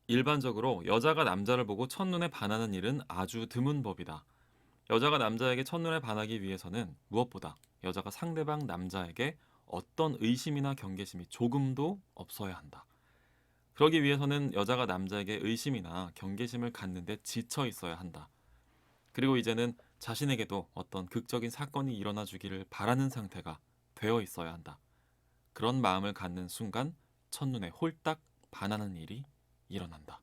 일반적으로 여자가 남자를 보고 첫눈에 반하는 일은 아주 드문 법이다. 여자가 남자에게 첫눈에 반하기 위해서는 무엇보다 여자가 상대방 남자에게 어떤 의심이나 경계심이 조금도 없어야 한다. 그러기 위해서는 여자가 남자에게 의심이나 경계심을 갖는데 지쳐 있어야 한다. 그리고 이제는 자신에게도 어떤 극적인 사건이 일어나 주기를 바라는 상태가 되어 있어야 한다. 그런 마음을 갖는 순간 첫눈에 홀딱 반하는 일이 일어난다.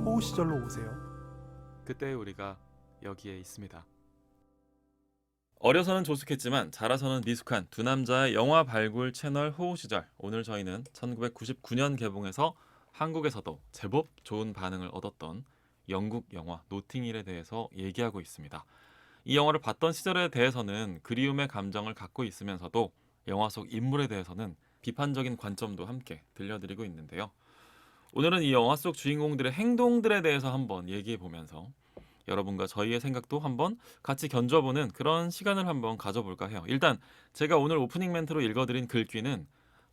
호우 시절로 오세요. 그때 우리가 여기에 있습니다. 어려서는 조숙했지만 자라서는 미숙한 두 남자의 영화 발굴 채널 호우 시절. 오늘 저희는 1999년 개봉해서 한국에서도 제법 좋은 반응을 얻었던 영국 영화 노팅힐에 대해서 얘기하고 있습니다. 이 영화를 봤던 시절에 대해서는 그리움의 감정을 갖고 있으면서도 영화 속 인물에 대해서는 비판적인 관점도 함께 들려드리고 있는데요. 오늘은 이 영화 속 주인공들의 행동들에 대해서 한번 얘기해 보면서 여러분과 저희의 생각도 한번 같이 견줘보는 그런 시간을 한번 가져볼까 해요. 일단 제가 오늘 오프닝 멘트로 읽어드린 글귀는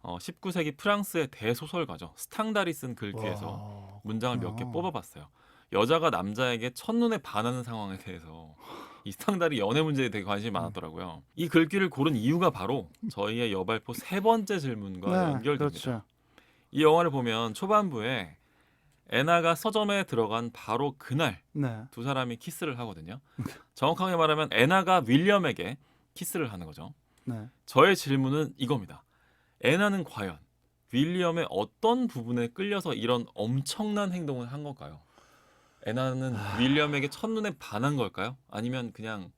19세기 프랑스의 대소설가죠. 스탕달이 쓴 글귀에서 와, 문장을 몇 개 그렇구나. 뽑아봤어요. 여자가 남자에게 첫눈에 반하는 상황에 대해서 이 스탕달이 연애 문제에 되게 관심이 많았더라고요. 이 글귀를 고른 이유가 바로 저희의 여발포 세 번째 질문과 네, 연결됩니다. 그렇죠. 이 영화를 보면 초반부에 애나가 서점에 들어간 바로 그날 네, 두 사람이 키스를 하거든요. 정확하게 말하면 애나가 윌리엄에게 키스를 하는 거죠. 네. 저의 질문은 이겁니다. 애나는 과연 윌리엄의 어떤 부분에 끌려서 이런 엄청난 행동을 한 걸까요? 애나는 윌리엄에게 첫눈에 반한 걸까요? 아니면 그냥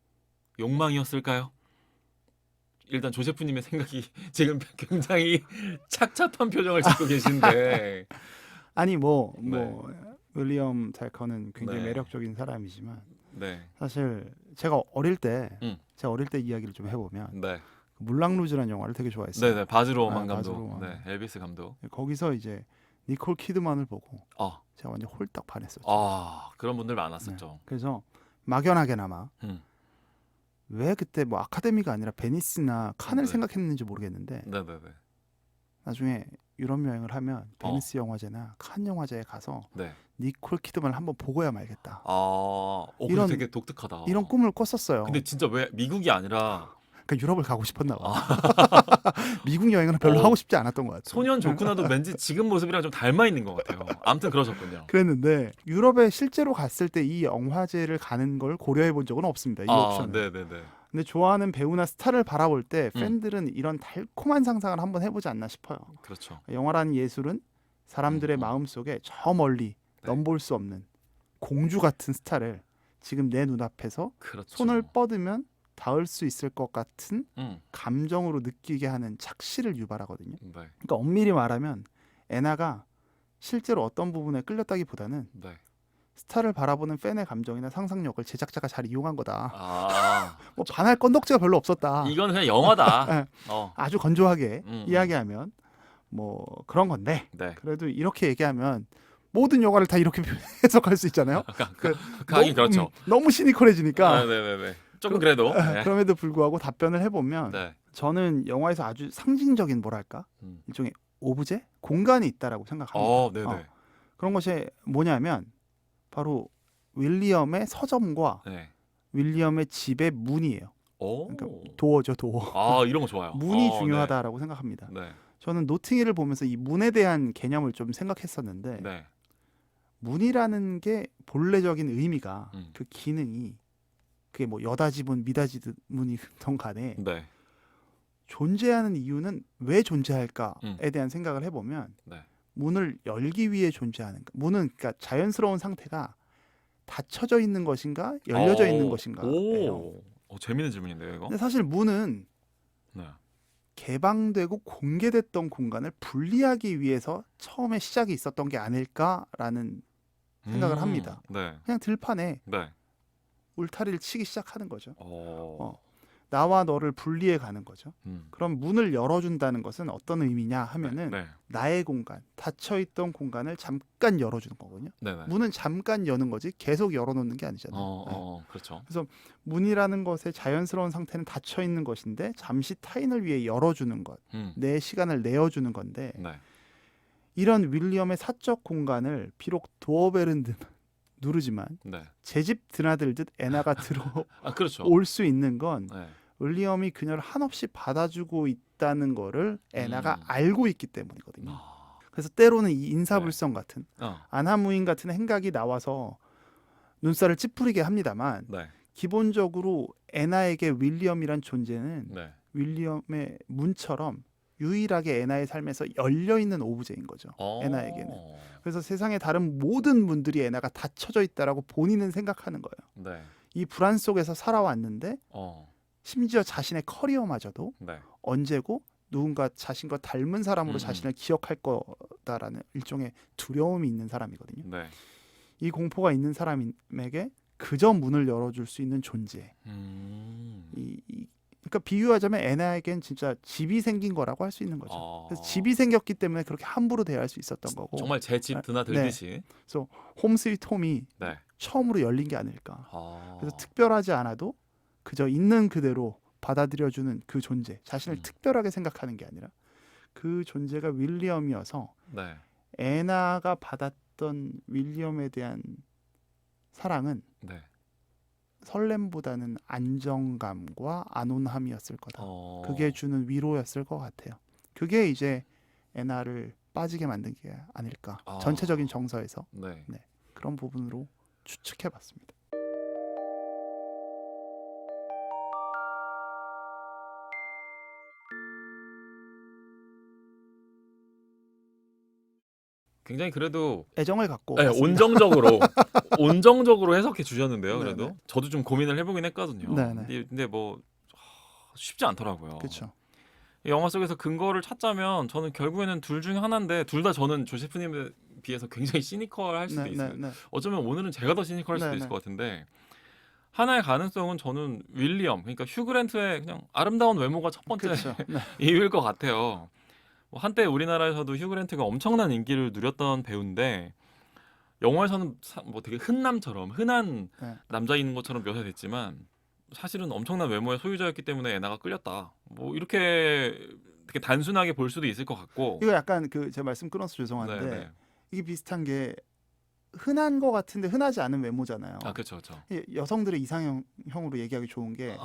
욕망이었을까요? 일단 조세프님의 생각이 지금 굉장히 착잡한 표정을 짓고 계신데 아니 뭐 네, 윌리엄 달커는 굉장히 네, 매력적인 사람이지만 네, 사실 제가 어릴 때 음, 이야기를 좀 해보면 네. 물랑 루즈라는 영화를 되게 좋아했어요. 네네 바즈로만 바즈 감독, 로만. 네 엘비스 감독. 거기서 이제 니콜 키드만을 보고 아, 제가 완전 홀딱 반했었죠. 그런 분들 네. 많았었죠. 그래서 막연하게나마 음, 왜 그때 뭐 아카데미가 아니라 베니스나 칸을 네, 생각했는지 모르겠는데 네네네. 나중에 유럽 여행을 하면 어, 베니스 영화제나 칸 영화제에 가서 네. 니콜 키드만을 한번 보고야 말겠다. 근데 이런 되게 독특하다. 이런 꿈을 꿨었어요. 근데 진짜 왜 미국이 아니라 그러니까 유럽을 가고 싶었나 봐. 아, 미국 여행은 별로 어, 하고 싶지 않았던 것 같아요. 소년 조크나도 왠지 지금 모습이랑 좀 닮아 있는 것 같아요. 아무튼 그러셨군요. 그랬는데 유럽에 실제로 갔을 때 이 영화제를 가는 걸 고려해 본 적은 없습니다. 이 옵션을. 네네네. 근데 좋아하는 배우나 스타를 바라볼 때 음, 팬들은 이런 달콤한 상상을 한번 해보지 않나 싶어요. 그렇죠. 영화라는 예술은 사람들의 음. 마음 속에 저 멀리 네. 넘볼 수 없는 공주 같은 스타를 지금 내 눈앞에서 그렇죠. 손을 뻗으면 닿을 수 있을 것 같은 음, 감정으로 느끼게 하는 착시를 유발하거든요. 네, 그러니까 엄밀히 말하면 애나가 실제로 어떤 부분에 끌렸다기보다는 네. 스타를 바라보는 팬의 감정이나 상상력을 제작자가 잘 이용한 거다. 아, 뭐 반할 건덕지가 별로 없었다. 이건 그냥 영화다. 예, 어, 아주 건조하게 음. 이야기하면 뭐 그런 건데 네. 그래도 이렇게 얘기하면 모든 영화를 다 이렇게 해석할 수 있잖아요. 하긴 그렇죠. 너무 시니컬해지니까 네네네. 조금 그래도. 네. 그럼에도 불구하고 답변을 해보면 네. 저는 영화에서 아주 상징적인 뭐랄까 음. 일종의 오브제 공간이 있다라고 생각합니다. 네네. 그런 것이 뭐냐면 바로 윌리엄의 서점과 네. 윌리엄의 집의 문이에요. 오. 그러니까 도어죠, 도어. 이런 거 좋아요. 문이 네. 중요하다라고 생각합니다. 네. 저는 노팅힐을 보면서 이 문에 대한 개념을 좀 생각했었는데 네. 문이라는 게 본래적인 의미가 음. 그 기능이 그게 뭐 여다지문 미다지문이든 간에 네. 존재하는 이유는 왜 존재할까에 음. 대한 생각을 해보면 네. 문을 열기 위해 존재하는가? 문은 그러니까 자연스러운 상태가 닫혀져 있는 것인가 열려져 있는 것인가예요. 재밌는 질문인데요, 이거. 근데 사실 문은 네. 개방되고 공개됐던 공간을 분리하기 위해서 처음에 시작이 있었던 게 아닐까라는 생각을 합니다. 네. 그냥 들판에 네. 울타리를 치기 시작하는 거죠. 어. 나와 너를 분리해 가는 거죠. 음. 그럼 문을 열어준다는 것은 어떤 의미냐 하면은 네. 나의 공간, 닫혀있던 공간을 잠깐 열어주는 거거든요. 네. 네. 문은 잠깐 여는 거지 계속 열어놓는 게 아니잖아요. 네. 그렇죠. 문이라는 것의 자연스러운 상태는 닫혀있는 것인데 잠시 타인을 위해 열어주는 것, 내 시간을 내어주는 건데 네. 이런 윌리엄의 사적 공간을 비록 도어벨은 누르지만 네. 제 집 드나들듯 애나가 들어올 그렇죠. 수 있는 건 네. 윌리엄이 그녀를 한없이 받아주고 있다는 거를 애나가 알고 있기 때문이거든요. 아. 그래서 때로는 이 인사불성 같은 어. 안하무인 같은 행각이 나와서 눈살을 찌푸리게 합니다만 네. 기본적으로 애나에게 윌리엄이란 존재는 네. 윌리엄의 문처럼 유일하게 애나의 삶에서 열려있는 오브제인 거죠. 어. 애나에게는. 그래서 세상의 다른 모든 문들이 애나가 닫혀져 있다라고 본인은 생각하는 거예요. 네. 이 불안 속에서 살아왔는데 심지어 자신의 커리어마저도 네. 언제고 누군가 자신과 닮은 사람으로 자신을 기억할 거다라는 일종의 두려움이 있는 사람이거든요. 네. 이 공포가 있는 사람에게 그저 문을 열어줄 수 있는 존재. 그러니까 비유하자면 애나에겐 진짜 집이 생긴 거라고 할 수 있는 거죠. 그래서 집이 생겼기 때문에 그렇게 함부로 대할 수 있었던 거고. 정말 제 집 드나들듯이. 그래서 홈 스위트 홈이 네. 처음으로 열린 게 아닐까. 그래서 특별하지 않아도 그저 있는 그대로 받아들여주는 그 존재, 자신을 특별하게 생각하는 게 아니라 그 존재가 윌리엄이어서 네. 애나가 받았던 윌리엄에 대한 사랑은 네. 설렘보다는 안정감과 안온함이었을 거다. 그게 주는 위로였을 것 같아요. 그게 이제 애나를 빠지게 만든 게 아닐까. 전체적인 정서에서 네. 그런 부분으로 추측해봤습니다. 굉장히 그래도 애정을 갖고 온정적으로 해석해 주셨는데요. 그래도 네네. 저도 좀 고민을 해보긴 했거든요. 네네. 근데 뭐 쉽지 않더라고요. 그렇죠. 이 영화 속에서 근거를 찾자면 저는 결국에는 둘 중에 하나인데 둘 다 저는 조세프님에 비해서 굉장히 시니컬할 수도 있어요. 어쩌면 오늘은 제가 더 시니컬할 수도 있을 것 같은데 하나의 가능성은 저는 윌리엄, 그러니까 휴 그랜트의 그냥 아름다운 외모가 첫 번째 그렇죠. 이유일 것 같아요. 뭐 한때 우리나라에서도 휴 그랜트가 엄청난 인기를 누렸던 배우인데 영화에서는 뭐 되게 흔남처럼 흔한 남자인 것처럼 묘사됐지만 사실은 엄청난 외모의 소유자였기 때문에 애나가 끌렸다. 뭐 이렇게 되게 단순하게 볼 수도 있을 것 같고. 이거 약간 그 제 말씀 끊어서 죄송한데 이게 비슷한 게 흔한 거 같은데 흔하지 않은 외모잖아요. 그렇죠, 그렇죠. 여성들의 이상형으로 얘기하기 좋은 게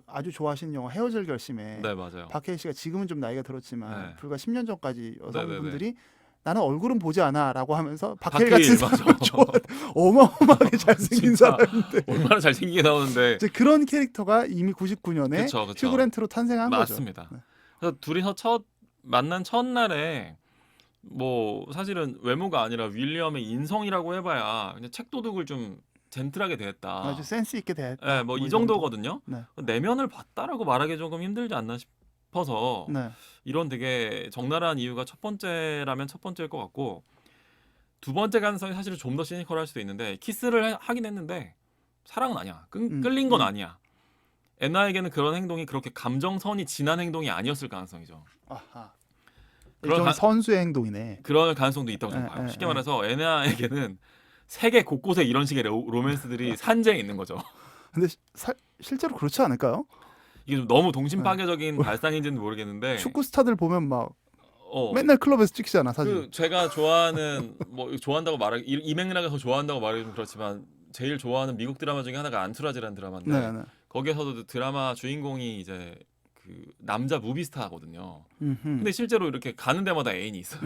아주 좋아하시는 영화 헤어질 결심에 네, 맞아요. 박해일 씨가 지금은 좀 나이가 들었지만 불과 10년 전까지 여성분들이 네네네. 나는 얼굴은 보지 않아라고 하면서 박해일 같은 사람을 맞아. 어마어마하게 잘생긴 사람인데 얼마나 잘생기게 나오는데 이제 그런 캐릭터가 이미 99년에 휴 그랜트로 탄생한 맞습니다. 거죠. 그래서 둘이서 만난 첫날에 뭐 사실은 외모가 아니라 윌리엄의 인성이라고 해봐야 그냥 책도둑을 좀 젠틀하게 대했다. 아주 센스 있게 대했다. 네, 뭐 이 정도거든요. 네. 내면을 봤다라고 말하기 조금 힘들지 않나 싶어서 이런 되게 적나라한 이유가 첫 번째라면 첫 번째일 것 같고 두 번째 가능성이 사실은 좀 더 시니컬할 수도 있는데 키스를 하긴 했는데 사랑은 아니야. 끌린 건 아니야. 애나에게는 그런 행동이 그렇게 감정선이 진한 행동이 아니었을 가능성이죠. 아하. 그런 선수의 행동이네. 그런 가능성도 있다고 저는 봐요. 쉽게 말해서 애나에게는 세계 곳곳에 이런 식의 로맨스들이 산재해 있는 거죠. 근데 실제로 그렇지 않을까요? 이게 좀 너무 동심 파괴적인 발상인지는 모르겠는데 축구 스타들 보면 막 맨날 클럽에서 찍히잖아 사진. 제가 좋아하는 뭐 좋아한다고 말하기 이 맥락에서 좋아한다고 말하기 좀 그렇지만 제일 좋아하는 미국 드라마 중에 하나가 안투라지라는 드라마인데 거기에서도 드라마 주인공이 이제 그 남자 무비스타거든요. 근데 실제로 이렇게 가는 데마다 애인이 있어요.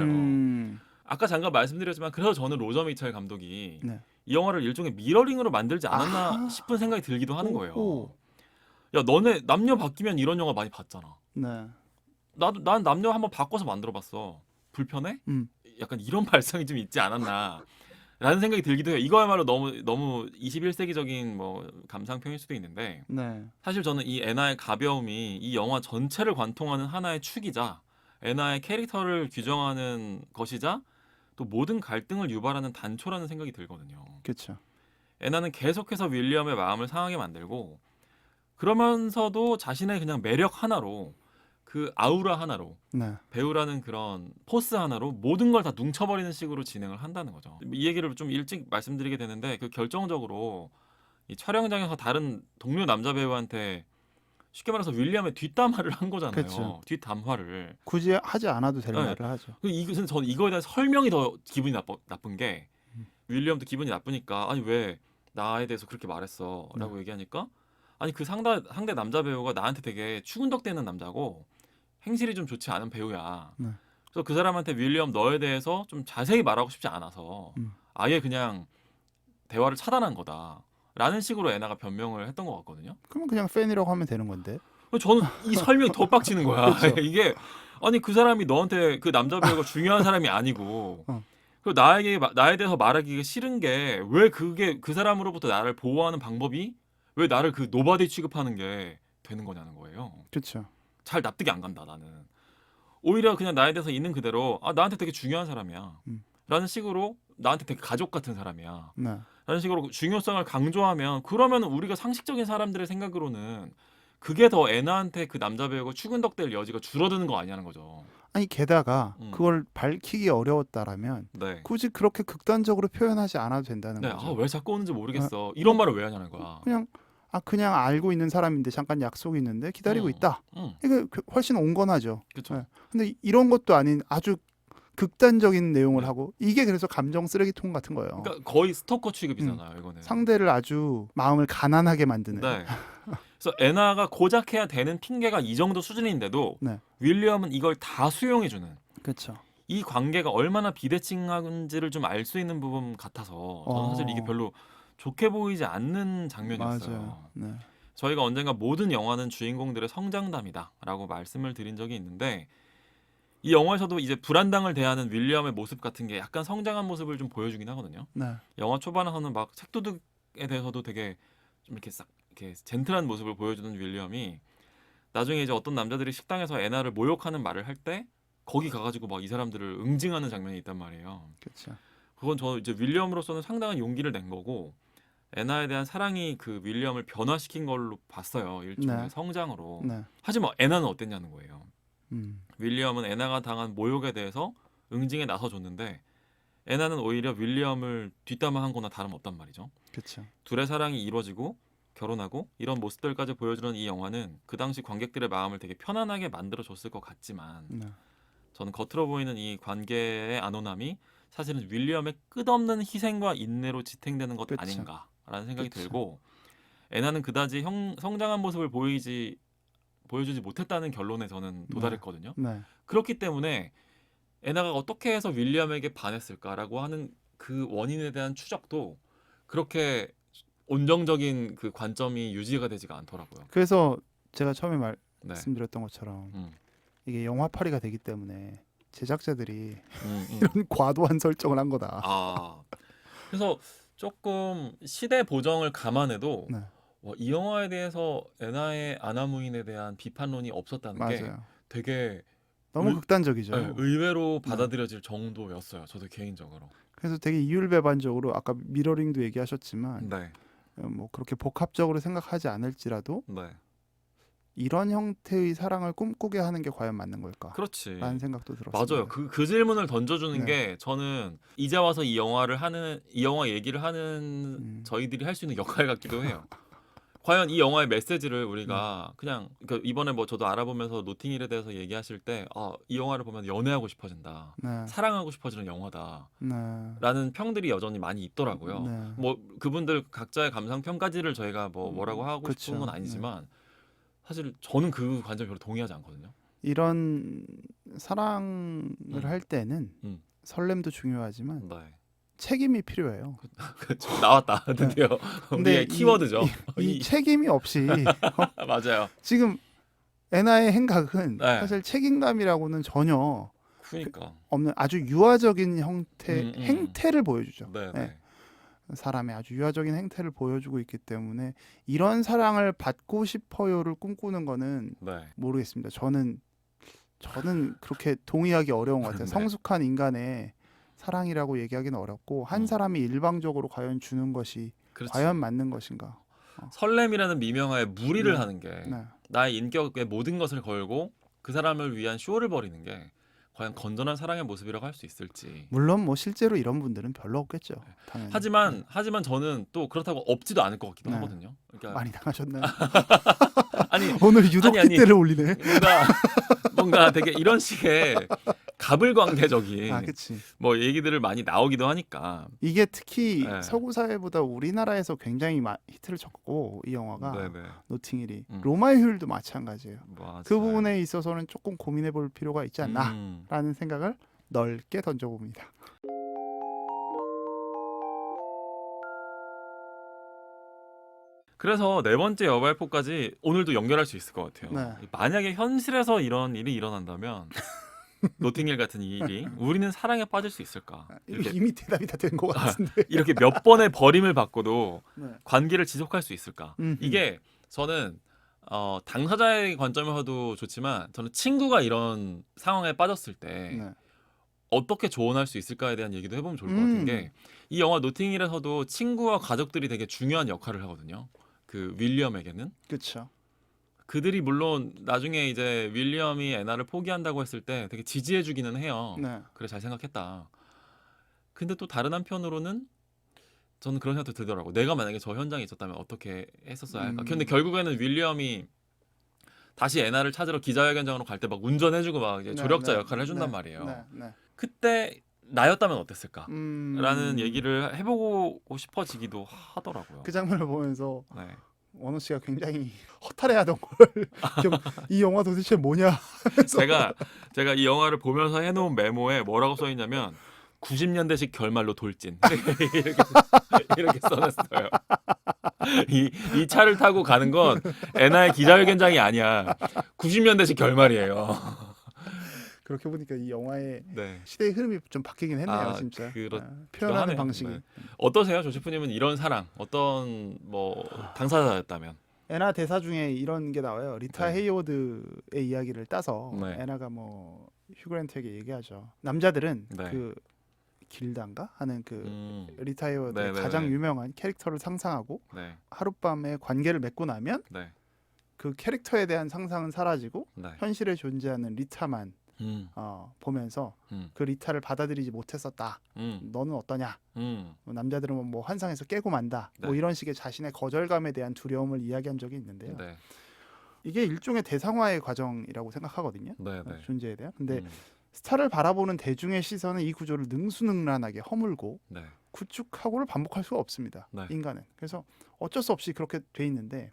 아까 잠깐 말씀드렸지만 그래서 저는 로저 미첼 감독이 이 영화를 일종의 미러링으로 만들지 않았나 싶은 생각이 들기도 하는 거예요. 야, 너네 남녀 바뀌면 이런 영화 많이 봤잖아. 난 남녀 한번 바꿔서 만들어봤어. 불편해? 약간 이런 발상이 좀 있지 않았나 라는 생각이 들기도 해요. 이거야말로 너무 21세기적인 뭐 감상평일 수도 있는데 사실 저는 이 애나의 가벼움이 이 영화 전체를 관통하는 하나의 축이자 애나의 캐릭터를 규정하는 것이자 또 모든 갈등을 유발하는 단초라는 생각이 들거든요. 그렇죠. 애나는 계속해서 윌리엄의 마음을 상하게 만들고 그러면서도 자신의 그냥 매력 하나로 그 아우라 하나로 네. 배우라는 그런 포스 하나로 모든 걸 다 뭉쳐버리는 식으로 진행을 한다는 거죠. 이 얘기를 좀 일찍 말씀드리게 되는데 그 결정적으로 이 촬영장에서 다른 동료 남자 배우한테 쉽게 말해서 윌리엄의 뒷담화를 한 거잖아요. 그쵸. 뒷담화를. 굳이 하지 않아도 될 네. 말을 하죠. 이것은 저는 이거에 대한 설명이 더 기분이 나쁜 게 음. 윌리엄도 기분이 나쁘니까 아니 왜 나에 대해서 그렇게 말했어라고 얘기하니까 아니 그 상대 남자 배우가 나한테 되게 추근덕대는 남자고 행실이 좀 좋지 않은 배우야. 네. 그래서 그 사람한테 윌리엄 너에 대해서 좀 자세히 말하고 싶지 않아서 아예 그냥 대화를 차단한 거다라는 식으로 애나가 변명을 했던 것 같거든요. 그러면 그냥 팬이라고 하면 되는 건데. 저는 이 설명이 더 빡치는 거야. 그쵸. 이게 아니 그 사람이 너한테 그 남자 배우가 중요한 사람이 아니고 그리고 나에 대해서 말하기가 싫은 게 왜 그게 그 사람으로부터 나를 보호하는 방법이 왜 나를 그 노바디 취급하는 게 되는 거냐는 거예요. 그렇죠. 잘 납득이 안 간다 나는. 오히려 그냥 나에 대해서 있는 그대로 나한테 되게 중요한 사람이야. 라는 식으로 나한테 되게 가족 같은 사람이야. 네. 라는 식으로 중요성을 강조하면 그러면 우리가 상식적인 사람들의 생각으로는 그게 더 애나한테 그 남자 배우가 추근덕될 여지가 줄어드는 거 아니냐는 거죠. 아니 게다가 그걸 밝히기 어려웠다라면 네. 굳이 그렇게 극단적으로 표현하지 않아도 된다는 네. 거죠. 왜 자꾸 오는지 모르겠어. 이런 말을 왜 하냐는 거야. 그냥 알고 있는 사람인데 잠깐 약속이 있는데 기다리고 있다. 응. 이거 훨씬 온건하죠. 그렇죠. 네. 근데 이런 것도 아닌 아주 극단적인 내용을 네. 하고 이게 그래서 감정 쓰레기통 같은 거예요. 그러니까 거의 스토커 취급이잖아요. 이거는. 상대를 아주 마음을 가난하게 만드는. 네. 그래서 애나가 고작 해야 되는 핑계가 이 정도 수준인데도 네. 윌리엄은 이걸 다 수용해주는 그렇죠. 이 관계가 얼마나 비대칭한지를 좀 알 수 있는 부분 같아서 저는 사실 이게 별로 좋게 보이지 않는 장면이었어요. 맞아요. 네. 저희가 언젠가 모든 영화는 주인공들의 성장담이다라고 말씀을 드린 적이 있는데 이 영화에서도 이제 불안당을 대하는 윌리엄의 모습 같은 게 약간 성장한 모습을 좀 보여주긴 하거든요. 네. 영화 초반에서는 막 책도둑에 대해서도 되게 좀 이렇게 싹 이렇게 젠틀한 모습을 보여주는 윌리엄이 나중에 이제 어떤 남자들이 식당에서 애나를 모욕하는 말을 할 때 거기 가가지고 막 이 사람들을 응징하는 장면이 있단 말이에요. 그렇죠. 그건 저 이제 윌리엄으로서는 상당한 용기를 낸 거고 애나에 대한 사랑이 그 윌리엄을 변화시킨 걸로 봤어요. 일종의 네. 성장으로. 네. 하지만 애나는 어땠냐는 거예요. 음. 윌리엄은 애나가 당한 모욕에 대해서 응징에 나서줬는데 애나는 오히려 윌리엄을 뒷담화한 거나 다름없단 말이죠. 그렇죠. 둘의 사랑이 이루어지고 결혼하고 이런 모습들까지 보여주는 이 영화는 그 당시 관객들의 마음을 되게 편안하게 만들어줬을 것 같지만 네. 저는 겉으로 보이는 이 관계의 안온함이 사실은 윌리엄의 끝없는 희생과 인내로 지탱되는 것 그쵸. 아닌가라는 생각이 그쵸. 들고 애나는 그다지 성장한 모습을 보여주지 못했다는 결론에 저는 도달했거든요. 네. 그렇기 때문에 애나가 어떻게 해서 윌리엄에게 반했을까라고 하는 그 원인에 대한 추적도 그렇게 온정적인 그 관점이 유지가 되지가 않더라고요. 그래서 제가 처음에 네. 말씀드렸던 것처럼 음. 이게 영화파리가 되기 때문에 제작자들이 음. 이런 과도한 설정을 한 거다. 그래서 조금 시대 보정을 감안해도 네. 이 영화에 대해서 애나의 아나무인에 대한 비판론이 없었다는 게 맞아요. 되게 너무 극단적이죠. 네, 의외로 받아들여질 정도였어요. 저도 개인적으로. 그래서 되게 이율배반적으로 아까 미러링도 얘기하셨지만 네. 뭐 그렇게 복합적으로 생각하지 않을지라도 네. 이런 형태의 사랑을 꿈꾸게 하는 게 과연 맞는 걸까? 그렇지. 라는 생각도 들었습니다. 맞아요. 그 질문을 던져주는 네. 게 저는 이제 와서 이 영화 얘기를 하는 저희들이 할 수 있는 역할 같기도 해요. 과연 이 영화의 메시지를 우리가 그냥 그러니까 이번에 뭐 저도 알아보면서 노팅힐에 대해서 얘기하실 때 이 영화를 보면 연애하고 싶어진다. 네. 사랑하고 싶어지는 영화다. 네. 라는 평들이 여전히 많이 있더라고요. 네. 뭐 그분들 각자의 감상 평가지를 저희가 뭐라고 하고 그쵸. 싶은 건 아니지만 사실 저는 그 관점에 별로 동의하지 않거든요. 이런 사랑을 할 때는 설렘도 중요하지만 네. 책임이 필요해요. 나왔다 드디어 우리의 키워드죠. 이 책임이 없이 맞아요. 지금 애나의 행각은 네. 사실 책임감이라고는 전혀 그러니까 없는 아주 유아적인 형태 행태를 보여주죠. 네. 네. 사람의 아주 유아적인 행태를 보여주고 있기 때문에 이런 사랑을 받고 싶어요를 꿈꾸는 거는 네. 모르겠습니다. 저는 그렇게 동의하기 어려운 것 같아요. 네. 성숙한 인간의 사랑이라고 얘기하기는 어렵고 한 사람이 일방적으로 과연 주는 것이 그렇지. 과연 맞는 것인가? 설렘이라는 미명하에 무리를 네. 하는 게 네. 나의 인격에 모든 것을 걸고 그 사람을 위한 쇼를 벌이는 게 과연 건전한 사랑의 모습이라고 할 수 있을지. 물론 뭐 실제로 이런 분들은 별로 없겠죠. 당연히. 하지만 저는 또 그렇다고 없지도 않을 것 같기도 네. 하거든요. 그러니까 많이 당하셨나요? 아니 오늘 유독 아니. 핏대를 올리네. 뭔가 되게 이런 식의 가불광대적인 그치. 뭐 얘기들을 많이 나오기도 하니까. 이게 특히 네. 서구 사회보다 우리나라에서 굉장히 히트를 쳤고 이 영화가 네네. 노팅힐이 음. 로마의 휴일도 마찬가지예요. 맞아요. 그 부분에 있어서는 조금 고민해볼 필요가 있지 않나라는 생각을 넓게 던져봅니다. 그래서 네 번째 여발포까지 오늘도 연결할 수 있을 것 같아요. 네. 만약에 현실에서 이런 일이 일어난다면 노팅힐 같은 이 일이 우리는 사랑에 빠질 수 있을까? 이렇게 이미 대답이 다 된 것 같은데. 이렇게 몇 번의 버림을 받고도 네. 관계를 지속할 수 있을까? 음흠. 이게 저는 당사자의 관점에서도 좋지만 저는 친구가 이런 상황에 빠졌을 때 네. 어떻게 조언할 수 있을까에 대한 얘기도 해보면 좋을 것 같은 게 이 영화 노팅힐에서도 친구와 가족들이 되게 중요한 역할을 하거든요. 그 윌리엄에게는. 그렇죠. 그들이 물론 나중에 이제 윌리엄이 애나를 포기한다고 했을 때 되게 지지해주기는 해요. 네. 그래 잘 생각했다. 근데 또 다른 한편으로는 저는 그런 생각도 들더라고. 내가 만약에 저 현장에 있었다면 어떻게 했었어야 할까. 근데 결국에는 윌리엄이 다시 애나를 찾으러 기자회견장으로 갈 때 막 운전해주고 막 이제 조력자 역할을 해준단 말이에요. 그때 나였다면 어땠을까? 라는 얘기를 해보고 싶어지기도 하더라고요. 그 장면을 보면서 네. 원호 씨가 굉장히 허탈해하던 걸 이 영화 도대체 뭐냐. 제가 이 영화를 보면서 해놓은 메모에 뭐라고 써있냐면 90년대식 결말로 돌진 이렇게 써놨어요. 이 차를 타고 가는 건 애나의 기자회견장이 아니야. 90년대식 결말이에요. 그렇게 보니까 이 영화의 네. 시대의 흐름이 좀 바뀌긴 했네요, 진짜. 표현하는 하네요. 방식이. 네. 어떠세요, 조셰프님은 이런 사랑 어떤 뭐 당사자였다면? 애나 대사 중에 이런 게 나와요. 리타 네. 헤이워드의 이야기를 따서 네. 애나가 뭐 휴그랜트에게 얘기하죠. 남자들은 네. 그 길단가 하는 그 리타 네, 헤이워드의 네, 가장 네. 유명한 캐릭터를 상상하고 네. 하룻밤에 관계를 맺고 나면 네. 그 캐릭터에 대한 상상은 사라지고 네. 현실에 존재하는 리타만 보면서 그 리타를 받아들이지 못했었다. 너는 어떠냐? 남자들은 뭐 환상에서 깨고 만다. 네. 뭐 이런 식의 자신의 거절감에 대한 두려움을 이야기한 적이 있는데요. 네. 이게 일종의 대상화의 과정이라고 생각하거든요. 네. 네. 존재에 대한. 근데 스타를 바라보는 대중의 시선은 이 구조를 능수능란하게 허물고 네. 구축하고를 반복할 수가 없습니다. 네. 인간은. 그래서 어쩔 수 없이 그렇게 돼 있는데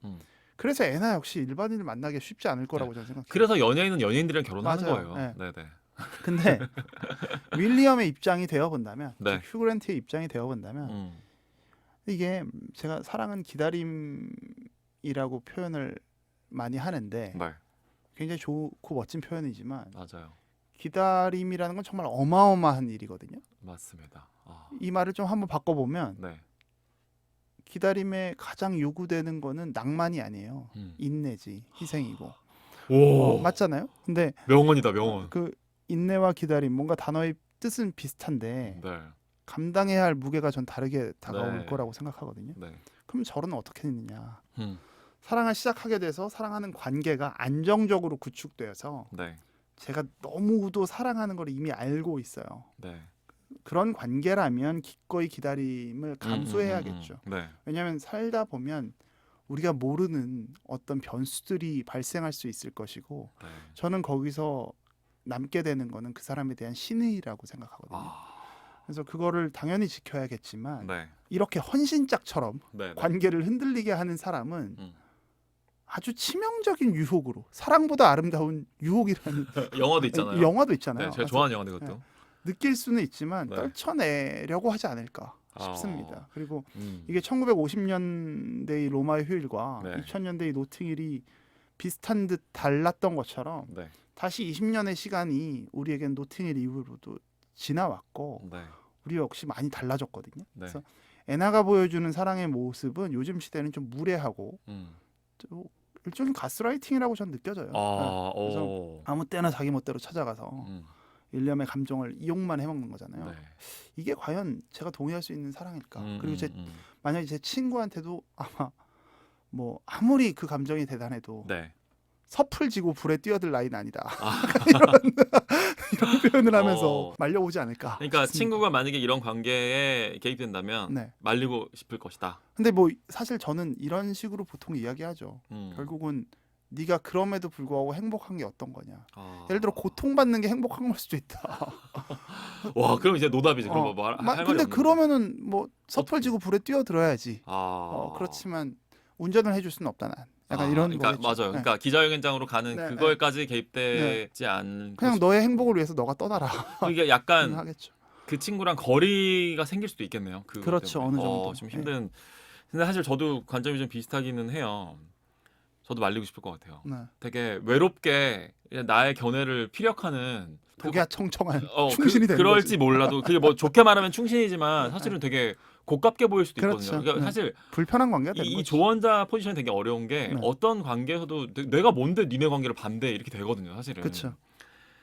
그래서 애나 역시 일반인을 만나기 쉽지 않을 거라고 저는 생각해요. 그래서 연예인은 연예인들이랑 결혼하는 맞아요. 거예요. 네. 네. 근데 윌리엄의 입장이 되어 본다면, 네. 휴그랜트의 입장이 되어 본다면 이게 제가 사랑은 기다림이라고 표현을 많이 하는데 네. 굉장히 좋고 멋진 표현이지만 맞아요. 기다림이라는 건 정말 어마어마한 일이거든요. 맞습니다. 이 말을 좀 한번 바꿔보면 네. 기다림에 가장 요구되는 거는 낭만이 아니에요. 인내지, 희생이고. 오. 맞잖아요. 근데 명언이다, 명언. 그 인내와 기다림, 뭔가 단어의 뜻은 비슷한데 네. 감당해야 할 무게가 전 다르게 다가올 네. 거라고 생각하거든요. 네. 그럼 저는 어떻게 했느냐? 사랑을 시작하게 돼서 사랑하는 관계가 안정적으로 구축되어서 네. 제가 너무도 사랑하는 걸 이미 알고 있어요. 네. 그런 관계라면 기꺼이 기다림을 감수해야겠죠. 네. 왜냐하면 살다 보면 우리가 모르는 어떤 변수들이 발생할 수 있을 것이고 네. 저는 거기서 남게 되는 거는 그 사람에 대한 신의라고 생각하거든요. 그래서 그거를 당연히 지켜야겠지만 네. 이렇게 헌신짝처럼 네. 관계를 흔들리게 하는 사람은 아주 치명적인 유혹으로 사랑보다 아름다운 유혹이라는 영화도 있잖아요. 영화도 있잖아요. 네, 제가 좋아하는 영화인데 그것도. 네. 느낄 수는 있지만 네. 떨쳐내려고 하지 않을까 싶습니다. 그리고 이게 1950년대의 로마의 휴일과 네. 2000년대의 노팅힐이 비슷한 듯 달랐던 것처럼 네. 다시 20년의 시간이 우리에겐 노팅힐 이후로도 지나왔고 네. 우리 역시 많이 달라졌거든요. 네. 그래서 애나가 보여주는 사랑의 모습은 요즘 시대는 좀 무례하고 좀 일종의 가스라이팅이라고 저는 느껴져요. 네. 그래서 아무 때나 자기 멋대로 찾아가서 윌리엄의 감정을 이용만 해먹는 거잖아요. 네. 이게 과연 제가 동의할 수 있는 사랑일까? 그리고 만약에 제 친구한테도 아마 뭐 아무리 그 감정이 대단해도 네. 섣을 지고 불에 뛰어들 나이는 아니다. 이런 표현을 하면서 말려오지 않을까. 그러니까 싶습니다. 친구가 만약에 이런 관계에 개입된다면 네. 말리고 싶을 것이다. 근데 뭐 사실 저는 이런 식으로 보통 이야기하죠. 결국은 네가 그럼에도 불구하고 행복한 게 어떤 거냐. 예를 들어 고통받는 게 행복한 걸 수도 있다. 와, 그럼 이제 노답이지. 그럼 뭐 할 말이 근데 없는 그러면은 뭐 섣을 지고 불에 뛰어들어야지. 아. 그렇지만 운전을 해줄 수는 없다 난. 약간 아, 이런 그러니까 거겠죠. 맞아요. 네. 그러니까 기자회견장으로 가는 네, 그거에까지 개입되지 않고 그냥 너의 행복을 위해서 너가 떠나라. 그게 약간 하겠죠. 그 친구랑 거리가 생길 수도 있겠네요. 그것 그렇죠. 때문에. 어느 정도. 좀 힘든. 근데 사실 저도 관점이 좀 비슷하기는 해요. 저도 말리고 싶을 것 같아요. 네. 되게 외롭게 나의 견해를 피력하는 독야청청한 충신이 되는 그럴지 거지. 몰라도 그게 뭐 좋게 말하면 충신이지만 사실은 되게 고깝게 보일 수도 그렇죠. 있거든요. 그러니까 네. 사실 불편한 관계가 되는 이 거지. 조언자 포지션이 되게 어려운 게 네. 어떤 관계에서도 내가 뭔데 니네 관계를 반대해 이렇게 되거든요. 사실은. 그렇죠.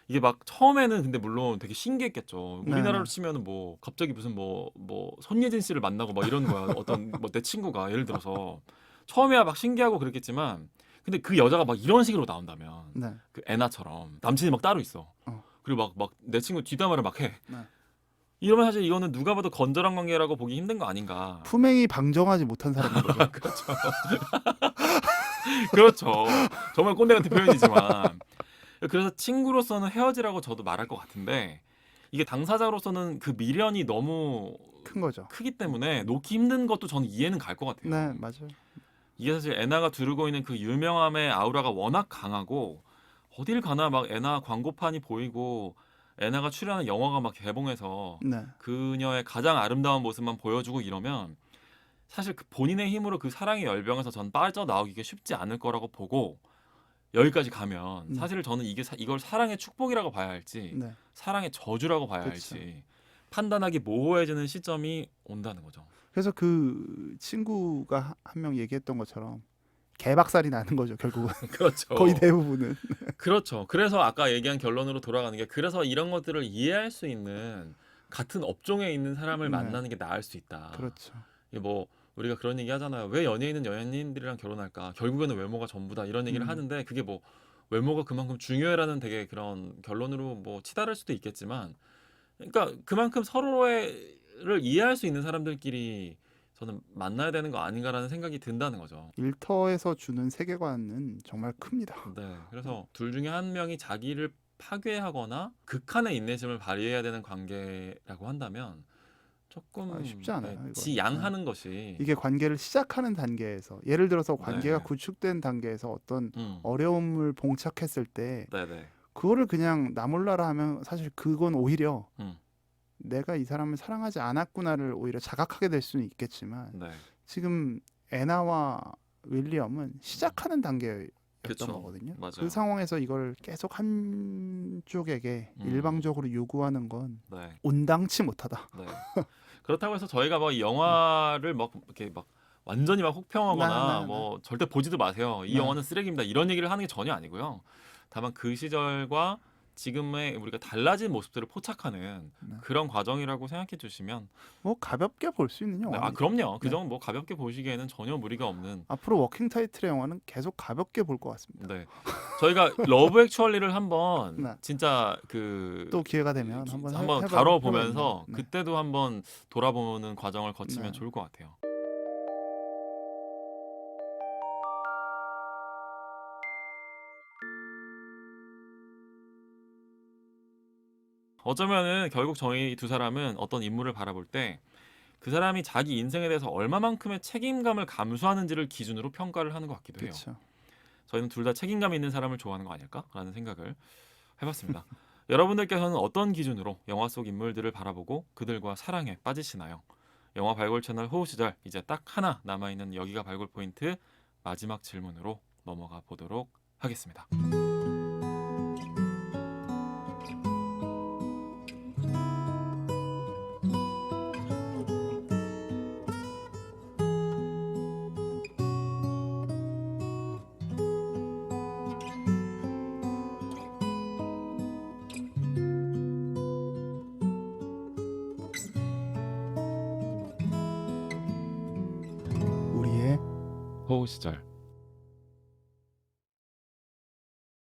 이게 막 처음에는 근데 물론 되게 신기했겠죠. 네. 우리나라로 치면은 뭐 갑자기 무슨 뭐 손예진 씨를 만나고 막 이런 거야. 어떤 뭐 내 친구가 예를 들어서 처음에야 막 신기하고 그랬겠지만 근데 그 여자가 막 이런 식으로 나온다면 네. 그 애나처럼 남친이 막 따로 있어. 어. 그리고 막 내 친구 뒷담화를 막 해. 네. 이러면 사실 이거는 누가 봐도 건전한 관계라고 보기 힘든 거 아닌가. 품행이 방정하지 못한 사람인 거죠. 그렇죠. 그렇죠. 정말 꼰대 같은 표현이지만 그래서 친구로서는 헤어지라고 저도 말할 것 같은데 이게 당사자로서는 그 미련이 너무 큰 거죠. 크기 때문에 놓기 힘든 것도 저는 이해는 갈 것 같아요. 네, 맞아요. 이게 사실 애나가 두르고 있는 그 유명함의 아우라가 워낙 강하고 어딜 가나 막 애나 광고판이 보이고 애나가 출연한 영화가 막 개봉해서 네. 그녀의 가장 아름다운 모습만 보여주고 이러면 사실 그 본인의 힘으로 그 사랑의 열병에서 전 빠져나오기가 쉽지 않을 거라고 보고 여기까지 가면 사실 저는 이걸 사랑의 축복이라고 봐야 할지 네. 사랑의 저주라고 봐야 그쵸. 할지 판단하기 모호해지는 시점이 온다는 거죠. 그래서 그 친구가 한 명 얘기했던 것처럼 개박살이 나는 거죠, 결국은. 그렇죠. 거의 대부분은. 그렇죠. 그래서 아까 얘기한 결론으로 돌아가는 게 그래서 이런 것들을 이해할 수 있는 같은 업종에 있는 사람을 네. 만나는 게 나을 수 있다. 그렇죠. 이게 뭐 우리가 그런 얘기 하잖아요. 왜 연예인은 연예인들이랑 결혼할까? 결국에는 외모가 전부다. 이런 얘기를 하는데 그게 뭐 외모가 그만큼 중요해라는 되게 그런 결론으로 뭐 치달을 수도 있겠지만 그러니까 그만큼 서로를 이해할 수 있는 사람들끼리 저는 만나야 되는 거 아닌가라는 생각이 든다는 거죠. 일터에서 주는 세계관은 정말 큽니다. 네. 그래서 둘 중에 한 명이 자기를 파괴하거나 극한의 인내심을 발휘해야 되는 관계라고 한다면 조금 쉽지 않아요, 이거. 지양하는 것이 이게 관계를 시작하는 단계에서 예를 들어서 관계가 네. 구축된 단계에서 어떤 음. 어려움을 봉착했을 때 네네. 그거를 그냥 나 몰라라 하면 사실 그건 오히려 음. 내가 이 사람을 사랑하지 않았구나를 오히려 자각하게 될 수는 있겠지만 네. 지금 애나와 윌리엄은 시작하는 단계였던 그쵸. 거거든요. 맞아요. 그 상황에서 이걸 계속 한쪽에게 일방적으로 요구하는 건 네. 온당치 못하다. 네. 그렇다고 해서 저희가 뭐 이 영화를 막 이렇게 막 완전히 막 혹평하거나 네. 뭐 절대 보지도 마세요. 이 네. 영화는 쓰레기입니다. 이런 얘기를 하는 게 전혀 아니고요. 다만 그 시절과 지금의 우리가 달라진 모습들을 포착하는 네. 그런 과정이라고 생각해 주시면 뭐 가볍게 볼 수 있는 네, 영화. 그럼요. 그 네. 점은 뭐 가볍게 보시기에는 전혀 무리가 없는. 앞으로 워킹 타이틀의 영화는 계속 가볍게 볼 것 같습니다. 네. 저희가 러브 액츄얼리를 한번 네. 진짜 그 또 기회가 되면 한번 한번 해봐야겠네요. 다뤄보면서 네. 그때도 한번 돌아보는 과정을 거치면 네. 좋을 것 같아요. 어쩌면은 결국 저희 두 사람은 어떤 인물을 바라볼 때 그 사람이 자기 인생에 대해서 얼마만큼의 책임감을 감수하는지를 기준으로 평가를 하는 것 같기도 해요. 그렇죠. 저희는 둘 다 책임감 있는 사람을 좋아하는 거 아닐까라는 생각을 해봤습니다. 여러분들께서는 어떤 기준으로 영화 속 인물들을 바라보고 그들과 사랑에 빠지시나요? 영화 발굴 채널 호우 시절 이제 딱 하나 남아있는 여기가 발굴 포인트 마지막 질문으로 넘어가 보도록 하겠습니다. 우리의 호우 시절